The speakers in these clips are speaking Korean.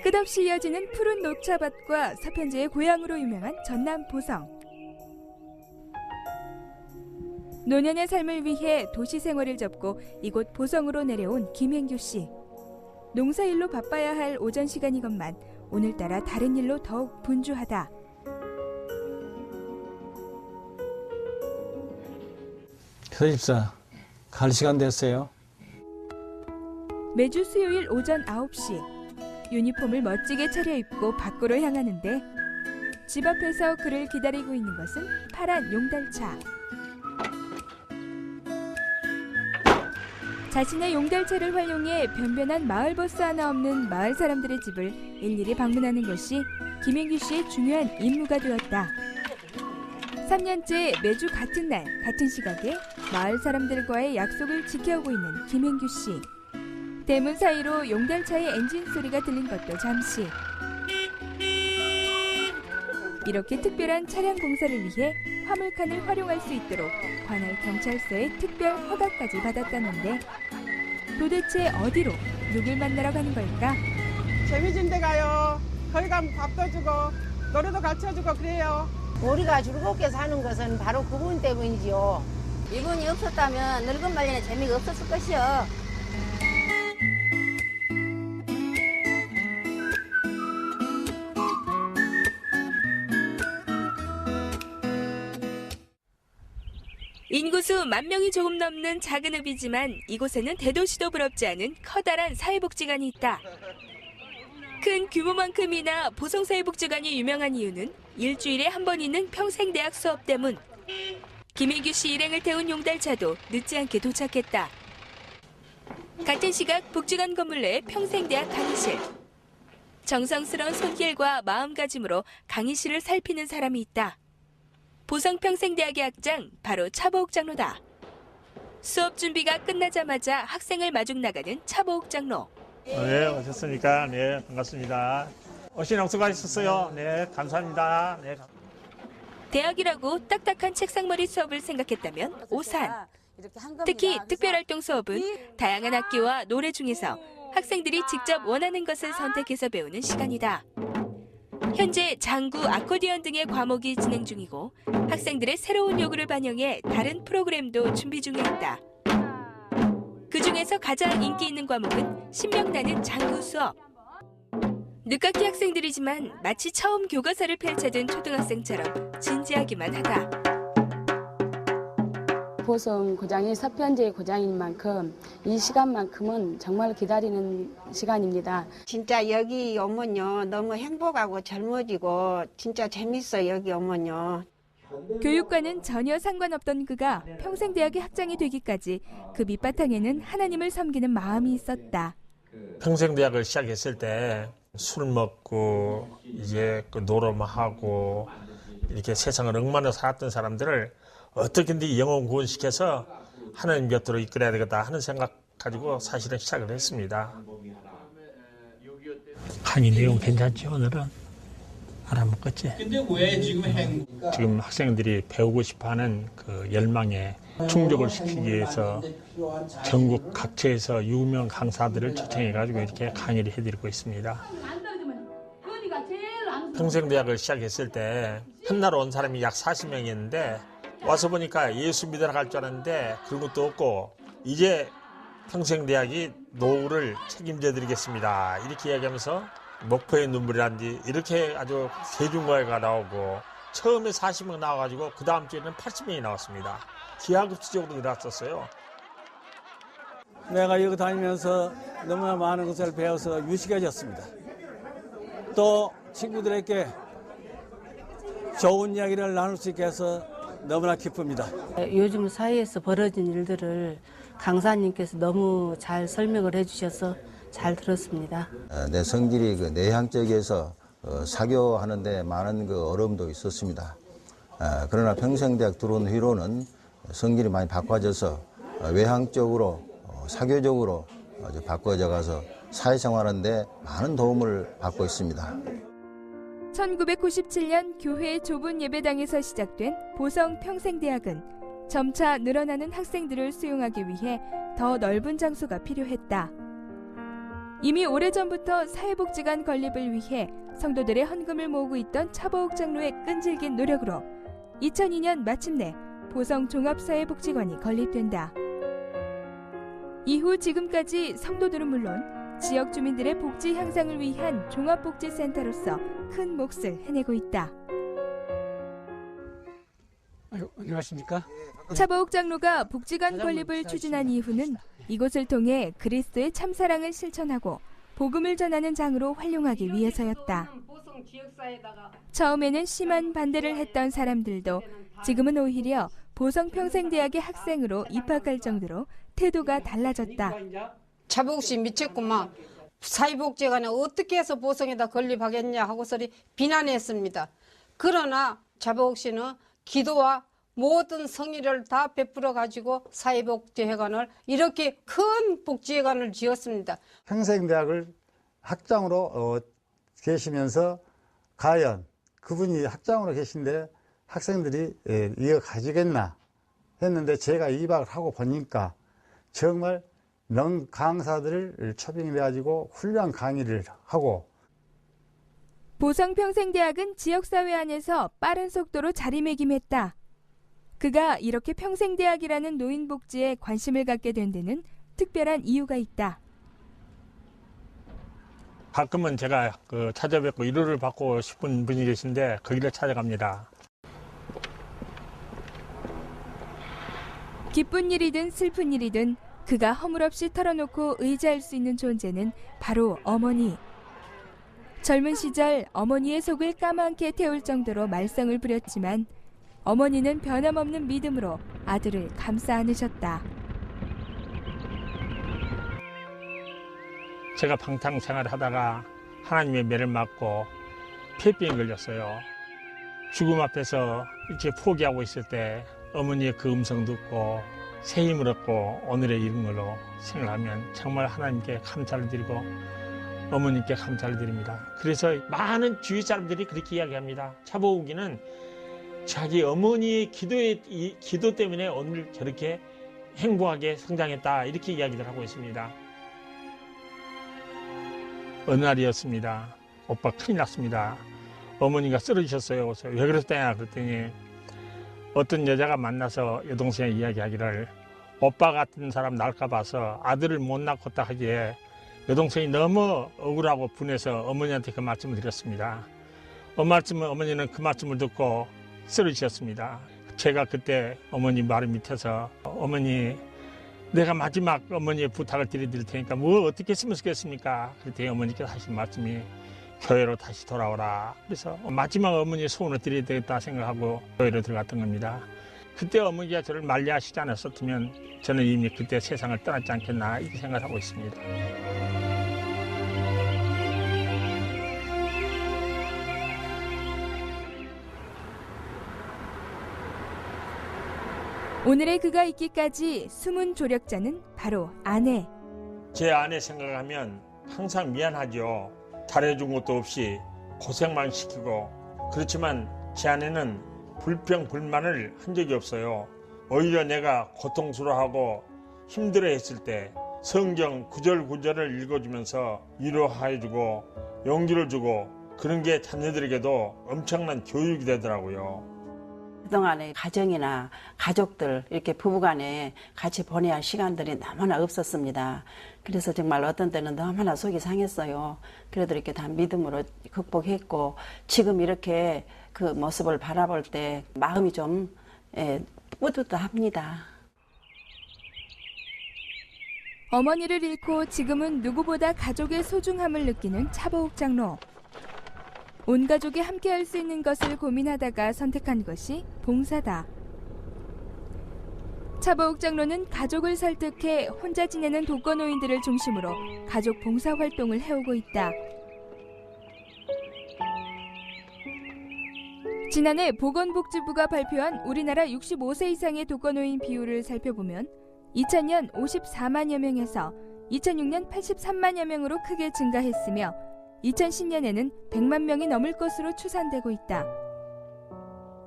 끝없이 이어지는 푸른 녹차밭과 서편제의 고향으로 유명한 전남 보성. 노년의 삶을 위해 도시 생활을 접고 이곳 보성으로 내려온 김행규 씨. 농사일로 바빠야 할 오전 시간이건만 오늘따라 다른 일로 더욱 분주하다. 서집사, 갈 시간 됐어요. 매주 수요일 오전 9시 유니폼을 멋지게 차려입고 밖으로 향하는데 집 앞에서 그를 기다리고 있는 것은 파란 용달차. 자신의 용달차를 활용해 변변한 마을버스 하나 없는 마을 사람들의 집을 일일이 방문하는 것이 김행규 씨의 중요한 임무가 되었다. 3년째 매주 같은 날 같은 시각에 마을 사람들과의 약속을 지켜오고 있는 김행규 씨. 대문 사이로 용달차의 엔진 소리가 들린 것도 잠시. 이렇게 특별한 차량 공사를 위해 화물칸을 활용할 수 있도록 관할 경찰서의 특별 허가까지 받았다는데 도대체 어디로 누굴 만나러 가는 걸까? 재미진 데 가요. 거기 가면 밥도 주고 노래도 가르쳐주고 그래요. 우리가 즐겁게 사는 것은 바로 그분 때문이지요. 이분이 없었다면 늙은 말년에 재미가 없었을 것이요. 인구수 10,000명이 조금 넘는 작은 읍이지만 이곳에는 대도시도 부럽지 않은 커다란 사회복지관이 있다. 큰 규모만큼이나 보성사회복지관이 유명한 이유는 일주일에 한 번 있는 평생대학 수업 때문. 김행규 씨 일행을 태운 용달차도 늦지 않게 도착했다. 같은 시각 복지관 건물 내 평생대학 강의실. 정성스러운 손길과 마음가짐으로 강의실을 살피는 사람이 있다. 보성평생대학의 학장, 바로 차보욱 장로다. 수업 준비가 끝나자마자 학생을 마중 나가는 차보욱 장로. 네, 오셨습니까? 네, 반갑습니다. 오신 수고하셨어요. 네, 감사합니다. 네. 대학이라고 딱딱한 책상머리 수업을 생각했다면 오산. 특히 특별활동 수업은 다양한 악기와 노래 중에서 학생들이 직접 원하는 것을 선택해서 배우는 시간이다. 현재 장구, 아코디언 등의 과목이 진행 중이고 학생들의 새로운 요구를 반영해 다른 프로그램도 준비 중에 있다. 그중에서 가장 인기 있는 과목은 신명나는 장구 수업. 늦깎이 학생들이지만 마치 처음 교과서를 펼쳐든 초등학생처럼 진지하기만 하다. 보성 고장이 서편제의 고장인 만큼 이 시간만큼은 정말 기다리는 시간입니다. 진짜 여기 오면요 너무 행복하고 젊어지고 진짜 재밌어요 여기 오면요. 교육과는 전혀 상관없던 그가 평생대학의 학장이 되기까지 그 밑바탕에는 하나님을 섬기는 마음이 있었다. 평생대학을 시작했을 때 술 먹고 이제 그 노름하고 이렇게 세상을 엉망으로 살았던 사람들을 어떻게든지 영혼 구원시켜서 하나님 곁으로 이끌어야 되겠다 하는 생각 가지고 사실은 시작을 했습니다. 강의 내용 괜찮지 오늘은? 알아먹겠지? 근데 왜 지금 학생들이 배우고 싶어하는 그 열망에 충족을 시키기 위해서 전국 각처에서 유명 강사들을 초청해가지고 이렇게 강의를 해드리고 있습니다. 평생대학을 시작했을 때 첫날 온 사람이 약 40명이었는데 와서 보니까 예수 믿으러 갈 줄 알았는데 그런 것도 없고 이제 평생대학이 노후를 책임져 드리겠습니다. 이렇게 이야기하면서 목포의 눈물이란지 이렇게 아주 대중가요가 나오고 처음에 40명 나와가지고 그 다음 주에는 80명이 나왔습니다. 기하급수적으로 늘었었어요. 내가 여기 다니면서 너무나 많은 것을 배워서 유식해졌습니다. 또 친구들에게 좋은 이야기를 나눌 수 있게 해서 너무나 기쁩니다. 요즘 사회에서 벌어진 일들을 강사님께서 너무 잘 설명을 해주셔서 잘 들었습니다. 내 성질이 그 내향적에서 사교하는데 많은 그 어려움도 있었습니다. 그러나 평생대학 들어온 후로는 성질이 많이 바꿔져서 외향적으로 사교적으로 바꿔져 가서 사회생활하는데 많은 도움을 받고 있습니다. 1997년 교회의 좁은 예배당에서 시작된 보성 평생대학은 점차 늘어나는 학생들을 수용하기 위해 더 넓은 장소가 필요했다. 이미 오래전부터 사회복지관 건립을 위해 성도들의 헌금을 모으고 있던 차보욱 장로의 끈질긴 노력으로 2002년 마침내 보성 종합사회복지관이 건립된다. 이후 지금까지 성도들은 물론 지역 주민들의 복지 향상을 위한 종합복지센터로서 큰 몫을 해내고 있다. 안녕하십니까? 차보욱 장로가 복지관 건립을 추진한 이유는 이곳을 통해 그리스도의 참사랑을 실천하고 복음을 전하는 장으로 활용하기 위해서였다. 처음에는 심한 반대를 했던 사람들도 지금은 오히려 보성평생대학의 학생으로 입학할 정도로 태도가 달라졌다. 차보욱 씨 미쳤구만. 사회복지관에 어떻게 해서 보성에다 건립하겠냐 하고서 비난했습니다. 그러나 차보욱 씨는 기도와 모든 성의를 다 베풀어 가지고 사회복지회관을 이렇게 큰 복지회관을 지었습니다. 평생대학을 학장으로 계시면서 과연 그분이 학장으로 계신데 학생들이 이어가지겠나 했는데 제가 입학을 하고 보니까 정말 명 강사들을 초빙해 가지고 훌륭한 강의를 하고 보성평생대학은 지역사회 안에서 빠른 속도로 자리매김했다. 그가 이렇게 평생대학이라는 노인복지에 관심을 갖게 된 데는 특별한 이유가 있다. 가끔은 제가 찾아뵙고 위로를 받고 싶은 분이 계신데 거기를 찾아갑니다. 기쁜 일이든 슬픈 일이든 그가 허물없이 털어놓고 의지할 수 있는 존재는 바로 어머니. 젊은 시절 어머니의 속을 까맣게 태울 정도로 말썽을 부렸지만 어머니는 변함없는 믿음으로 아들을 감싸 안으셨다. 제가 방탕생활을 하다가 하나님의 매를 맞고 폐병에 걸렸어요. 죽음 앞에서 이렇게 포기하고 있을 때 어머니의 그 음성 듣고 새 힘을 얻고 오늘의 이름으로 생각하면 정말 하나님께 감사를 드리고 어머님께 감사를 드립니다. 그래서 많은 주위 사람들이 그렇게 이야기합니다. 차보욱이는 자기 어머니의 기도 때문에 오늘 저렇게 행복하게 성장했다 이렇게 이야기를 하고 있습니다. 어느 날이었습니다. 오빠 큰일 났습니다. 어머니가 쓰러지셨어요. 그래서 왜 그랬냐 그랬더니 어떤 여자가 만나서 여동생이 이야기하기를 오빠 같은 사람 날까 봐서 아들을 못 낳았다 하기에 여동생이 너무 억울하고 분해서 어머니한테 그 말씀을 드렸습니다. 어머니는 그 말씀을 듣고 쓰러지셨습니다. 제가 그때 어머니 말을 밑에서 어머니 내가 마지막 어머니의 부탁을 드릴 테니까 뭐 어떻게 했으면 좋겠습니까? 그랬더니 어머니께서 하신 말씀이 교회로 다시 돌아오라. 그래서 마지막 어머니의 소원을 드려야 되겠다 생각하고 교회로 들어갔던 겁니다. 그때 어머니가 저를 만리하시지 않았었으면 저는 이미 그때 세상을 떠났지 않겠나 이렇게 생각하고 있습니다. 오늘의 그가 있기까지 숨은 조력자는 바로 아내. 제 아내 생각하면 항상 미안하죠. 잘해준 것도 없이 고생만 시키고 그렇지만 제 아내는 불평불만을 한 적이 없어요. 오히려 내가 고통스러워하고 힘들어했을 때 성경 구절구절을 읽어주면서 위로해주고 용기를 주고 그런 게 자녀들에게도 엄청난 교육이 되더라고요. 그동안에 가정이나 가족들 이렇게 부부간에 같이 보내야 할 시간들이 너무나 없었습니다. 그래서 정말 어떤 때는 너무나 속이 상했어요. 그래도 이렇게 다 믿음으로 극복했고 지금 이렇게 그 모습을 바라볼 때 마음이 좀 뿌듯합니다. 어머니를 잃고 지금은 누구보다 가족의 소중함을 느끼는 차보욱 장로. 온 가족이 함께할 수 있는 것을 고민하다가 선택한 것이 봉사다. 차보욱 장로는 가족을 설득해 혼자 지내는 독거노인들을 중심으로 가족 봉사 활동을 해오고 있다. 지난해 보건복지부가 발표한 우리나라 65세 이상의 독거노인 비율을 살펴보면 2000년 54만여 명에서 2006년 83만여 명으로 크게 증가했으며 2010년에는 100만 명이 넘을 것으로 추산되고 있다.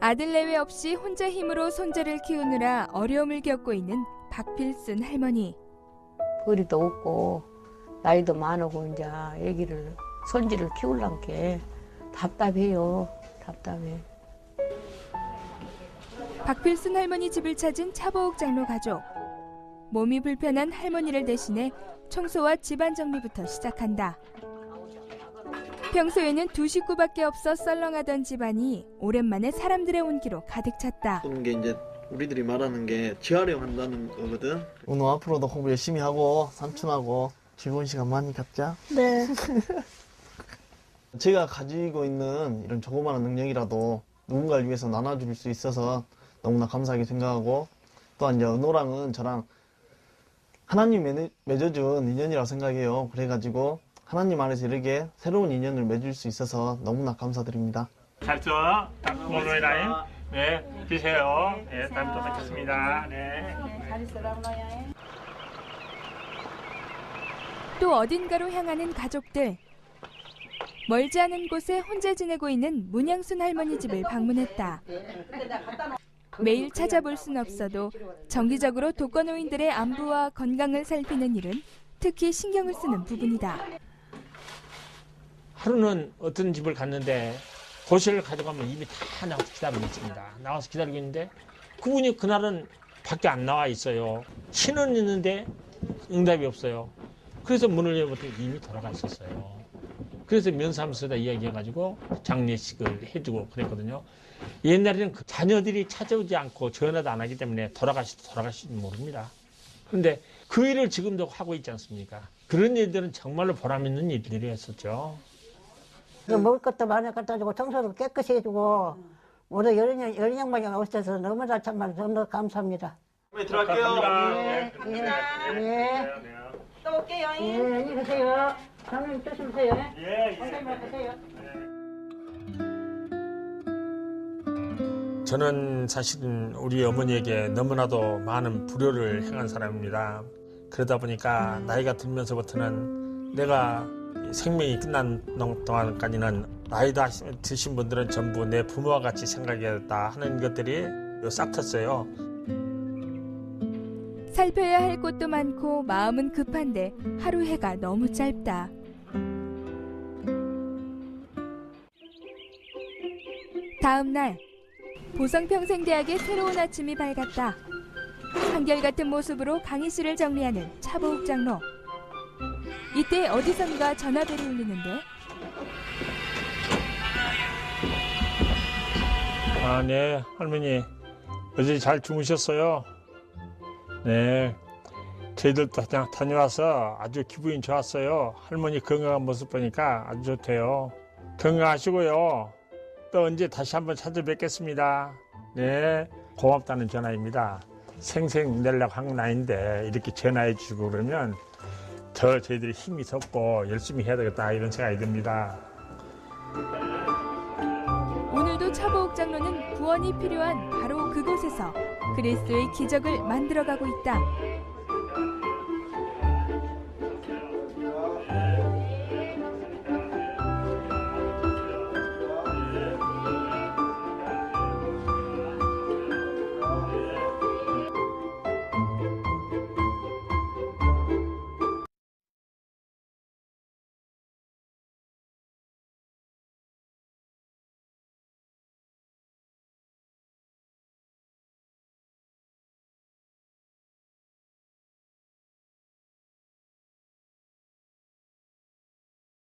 아들 내외 없이 혼자 힘으로 손자를 키우느라 어려움을 겪고 있는 박필순 할머니. 벌이도 없고 나이도 많고 이제 애기를 손지를 키우려는 게 답답해요. 답답해. 박필순 할머니 집을 찾은 차보옥 장로 가족. 몸이 불편한 할머니를 대신해 청소와 집안 정리부터 시작한다. 평소에는 두 식구밖에 없어 썰렁하던 집안이 오랜만에 사람들의 온기로 가득 찼다. 그런 게 이제 우리들이 말하는 게 재활용한다는 거거든. 오늘 앞으로도 공부 열심히 하고 삼촌하고 즐거운 시간 많이 갖자. 네. 제가 가지고 있는 이런 조그마한 능력이라도 누군가를 위해서 나눠줄 수 있어서 너무나 감사하게 생각하고, 또한 이제 은호랑은 저랑 하나님이 맺어준 인연이라고 생각해요. 그래가지고 하나님 안에서 이렇게 새로운 인연을 맺을 수 있어서 너무나 감사드립니다. 잘 써. 오늘라인. 네, 드세요. 네, 다음 또 뵙겠습니다. 네. 잘 있어라, 은호야. 또 어딘가로 향하는 가족들. 멀지 않은 곳에 혼자 지내고 있는 문양순 할머니 집을 방문했다. 매일 찾아볼 순 없어도 정기적으로 독거노인들의 안부와 건강을 살피는 일은 특히 신경을 쓰는 부분이다. 하루는 어떤 집을 갔는데 도시를 가져가면 이미 다 나와서 기다리고 있습니다. 나와서 기다리고 있는데 그분이 그날은 밖에 안 나와 있어요. 신은 있는데 응답이 없어요. 그래서 문을 열어봤더니 이미 돌아가 있었어요. 그래서 면사무소에다 이야기해가지고 장례식을 해주고 그랬거든요. 옛날에는 그 자녀들이 찾아오지 않고 전화도 안 하기 때문에 돌아가실지 모릅니다. 그런데 그 일을 지금도 하고 있지 않습니까? 그런 일들은 정말로 보람 있는 일들이었었죠. 먹을 것도 많이 갖다 주고 청소도 깨끗이 해주고 모두 여러 양반이 오셔서 너무나 정말 너무 감사합니다. 네, 들어갈게요. 네. 또 올게요. 네, 안녕히 계세요. 장님 조심하세요. 저는 사실은 우리 어머니에게 너무나도 많은 불효를 행한 사람입니다. 그러다 보니까 나이가 들면서부터는 내가 생명이 끝난 동안까지는 나이다 드신 분들은 전부 내 부모와 같이 생각해야겠다 하는 것들이 싹 텄어요. 살펴야 할 곳도 많고 마음은 급한데 하루 해가 너무 짧다. 다음 날 보성평생대학의 새로운 아침이 밝았다. 한결같은 모습으로 강의실을 정리하는 차보욱 장로. 이때 어디선가 전화벨이 울리는데. 아, 네, 할머니. 어제 잘 주무셨어요? 네. 저희들도 다녀와서 아주 기분이 좋았어요. 할머니 건강한 모습 보니까 아주 좋대요. 건강하시고요. 또 언제 다시 한번 찾아뵙겠습니다. 네. 고맙다는 전화입니다. 생생 내려고 한 건 아닌데 이렇게 전화해 주시고 그러면 더 저희들이 힘이 솟고 열심히 해야 되겠다 이런 생각이 듭니다. 오늘도 차보욱 장로는 구원이 필요한 바로 그곳에서 그리스도의 기적을 만들어가고 있다.